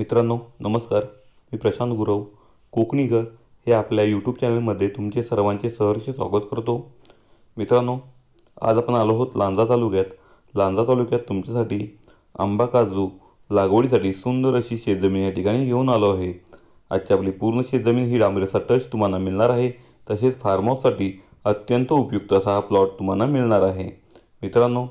मित्रांनो नमस्कार. मी प्रशांत गुरव कोकणी घर हे आपल्या यूट्यूब चॅनलमध्ये तुमचे सर्वांचे सहर्ष स्वागत करतो. मित्रांनो, आज आपण आलो आहोत लांजा तालुक्यात. लांजा तालुक्यात तुमच्यासाठी आंबा काजू लागवडीसाठी सुंदर अशी शेतजमीन या ठिकाणी घेऊन आलो आहे. आजची आपली पूर्ण शेतजमीन ही डांबरेचा टच तुम्हाला मिळणार आहे. तसेच फार्म हाऊससाठी अत्यंत उपयुक्त असा हा प्लॉट तुम्हाला मिळणार आहे. मित्रांनो,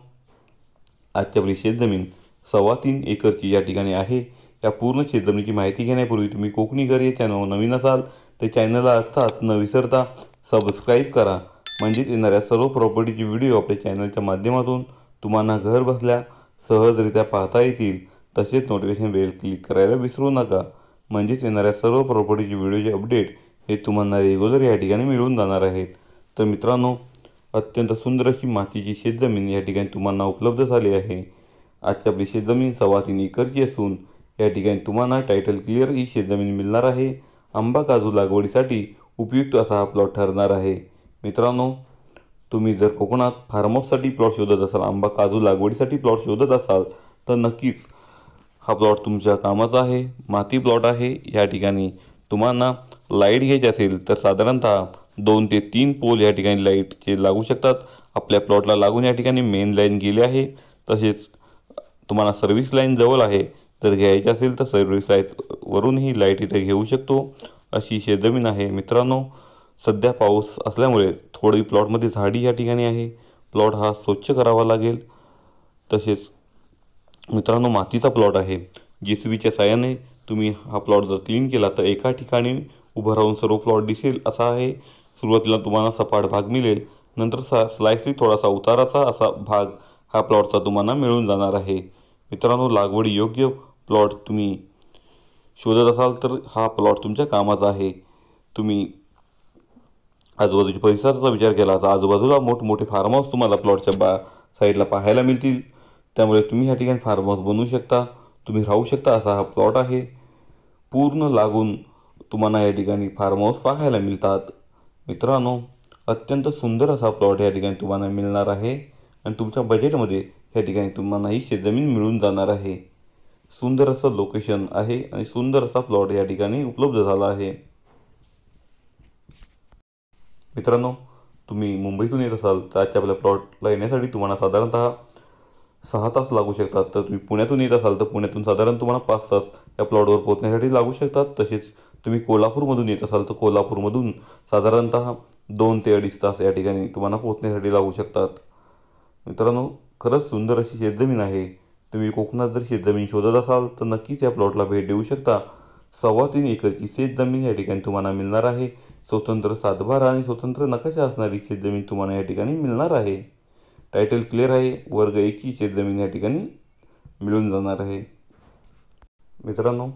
आजची आपली शेतजमीन 3.25 एकरची या ठिकाणी आहे. या पूर्ण शेतजमिनीची माहिती घेण्यापूर्वी तुम्ही कोकणी घर या चॅनलवर नवीन असाल तर चॅनलला आत्ताच न विसरता सबस्क्राईब करा. म्हणजेच येणाऱ्या सर्व प्रॉपर्टीची व्हिडिओ आपल्या चॅनलच्या माध्यमातून तुम्हाला घर बसल्या सहजरित्या पाहता येतील. तसेच नोटिफिकेशन बेल क्लिक करायला विसरू नका. म्हणजेच येणाऱ्या सर्व प्रॉपर्टीची व्हिडिओचे अपडेट हे तुम्हाला रेग्युलर या ठिकाणी मिळून जाणार आहेत. तर मित्रांनो, अत्यंत सुंदर अशी मातीची शेतजमीन या ठिकाणी तुम्हाला उपलब्ध झाली आहे. आजची आपली शेतजमीन 3.25 एकरची असून या ठिकाणी तुम्हाला टायटल क्लिअर ही शेतजमीन मिळणार आहे. आंबा काजू लागवडीसाठी उपयुक्त असा हा प्लॉट ठरणार आहे. मित्रांनो, तुम्ही जर कोकणात फार्म हाऊससाठी प्लॉट शोधत असाल, आंबा काजू लागवडीसाठी प्लॉट शोधत असाल तर नक्कीच हा प्लॉट तुमच्या कामाचा आहे. माती प्लॉट आहे. या ठिकाणी तुम्हाला लाईट घ्यायची असेल तर साधारणतः 2 ते 3 पोल या ठिकाणी लाईटचे लागू शकतात. आपल्या प्लॉटला लागून या ठिकाणी मेन लाईन गेली आहे. तसेच तुम्हाला सर्व्हिस लाईन जवळ आहे. जर घ्यायची असेल तर सर्व्हिस लाईनवरूनही लाईट इथे घेऊ शकतो अशी शेतजमीन आहे. मित्रांनो, सध्या पाऊस असल्यामुळे थोडी प्लॉटमध्ये झाडी या ठिकाणी आहे. प्लॉट हा स्वच्छ करावा लागेल. तसेच मित्रांनो, मातीचा प्लॉट आहे. JCBच्या साहाय्याने तुम्ही हा प्लॉट जर क्लीन केला तर एका ठिकाणी उभं राहून सर्व प्लॉट दिसेल असा आहे. सुरुवातीला तुम्हाला सपाट भाग मिळेल, नंतर स्लाइसली थोडासा उताराचा असा भाग हा प्लॉटचा तुम्हाला मिळून जाणार आहे. मित्रांनो, लागवडी योग्य प्लॉट तुम्ही शोधत असाल तर हा प्लॉट तुमच्या कामाचा आहे. तुम्ही आजूबाजूच्या परिसराचा विचार केला तर आजूबाजूला मोठमोठे फार्म हाऊस तुम्हाला प्लॉटच्या साईडला पाहायला मिळतील. त्यामुळे तुम्ही या ठिकाणी फार्म हाऊस बनवू शकता, तुम्ही राहू शकता असा हा प्लॉट आहे. पूर्ण लागून तुम्हाला या ठिकाणी फार्म हाऊस पाहायला मिळतात. मित्रांनो, अत्यंत सुंदर असा प्लॉट या ठिकाणी तुम्हाला मिळणार आहे आणि तुमच्या बजेटमध्ये या ठिकाणी तुम्हाला ही शेतजमीन मिळून जाणार आहे. सुंदर असं लोकेशन आहे आणि सुंदर असा प्लॉट या ठिकाणी उपलब्ध झाला आहे. मित्रांनो, तुम्ही मुंबईतून येत असाल तर आजच्या आपल्या प्लॉटला येण्यासाठी तुम्हाला साधारणतः 6 तास लागू शकतात. तर तुम्ही पुण्यातून येत असाल तर पुण्यातून साधारण तुम्हाला 5 तास या प्लॉटवर पोहोचण्यासाठी लागू शकतात. तसेच तुम्ही कोल्हापूरमधून येत असाल तर कोल्हापूरमधून साधारणतः 2 ते 2.5 तास या ठिकाणी तुम्हाला पोहोचण्यासाठी लागू शकतात. मित्रांनो, खरंच सुंदर अशी शेतजमीन आहे. तुम्ही कोकणात जर शेतजमीन शोधत असाल तर नक्कीच या प्लॉटला भेट देऊ शकता. 3.25 एकरची शेतजमीन या ठिकाणी तुम्हाला मिळणार आहे. स्वतंत्र सातबारा आणि स्वतंत्र नकाशा असणारी शेतजमीन तुम्हाला या ठिकाणी मिळणार आहे. टायटल क्लिअर आहे. वर्ग 1 ची शेतजमीन या ठिकाणी मिळून जाणार आहे. मित्रांनो,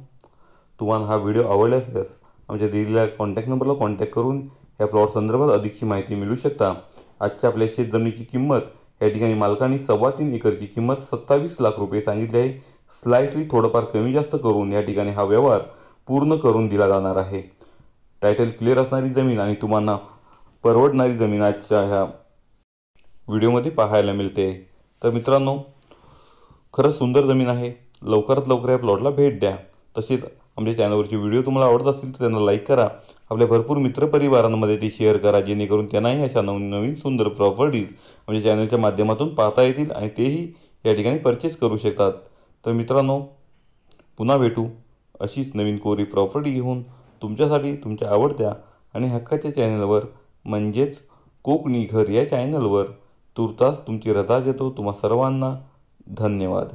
तुम्हाला हा व्हिडिओ आवडला असल्यास आमच्या दिलेल्या कॉन्टॅक्ट नंबरला कॉन्टॅक्ट करून या प्लॉट संदर्भात अधिकची माहिती मिळू शकता. आजच्या आपल्या शेतजमिनीची किंमत या ठिकाणी मालकांनी 3.25 एकरची किंमत 27 लाख रुपये सांगितली आहे. स्लाइसली थोडंफार कमी जास्त करून या ठिकाणी हा व्यवहार पूर्ण करून दिला जाणार आहे. टायटल क्लिअर असणारी जमीन आणि तुम्हाला परवडणारी जमीन आजच्या ह्या व्हिडिओमध्ये पाहायला मिळते. तर मित्रांनो, खरंच सुंदर जमीन आहे. लवकरात लवकर या प्लॉटला भेट द्या. तसेच आमच्या चॅनलवरचे व्हिडिओ तुम्हाला आवडत असतील तर त्यांना लाईक करा. आपल्या भरपूर मित्रपरिवारांमध्ये ते शेअर करा, जेणेकरून त्यांनाही अशा नवीन सुंदर प्रॉपर्टीज आमच्या चॅनलच्या माध्यमातून पाहता येतील आणि तेही या ठिकाणी परचेस करू शकतात. तर मित्रांनो, पुन्हा भेटू अशीच नवीन कोरी प्रॉपर्टी घेऊन तुमच्यासाठी तुमच्या आवडत्या आणि हक्काच्या चॅनलवर म्हणजेच कोकणी घर या चॅनलवर. तुर्तास तुमची रजा घेतो. तुम्हा सर्वांना धन्यवाद.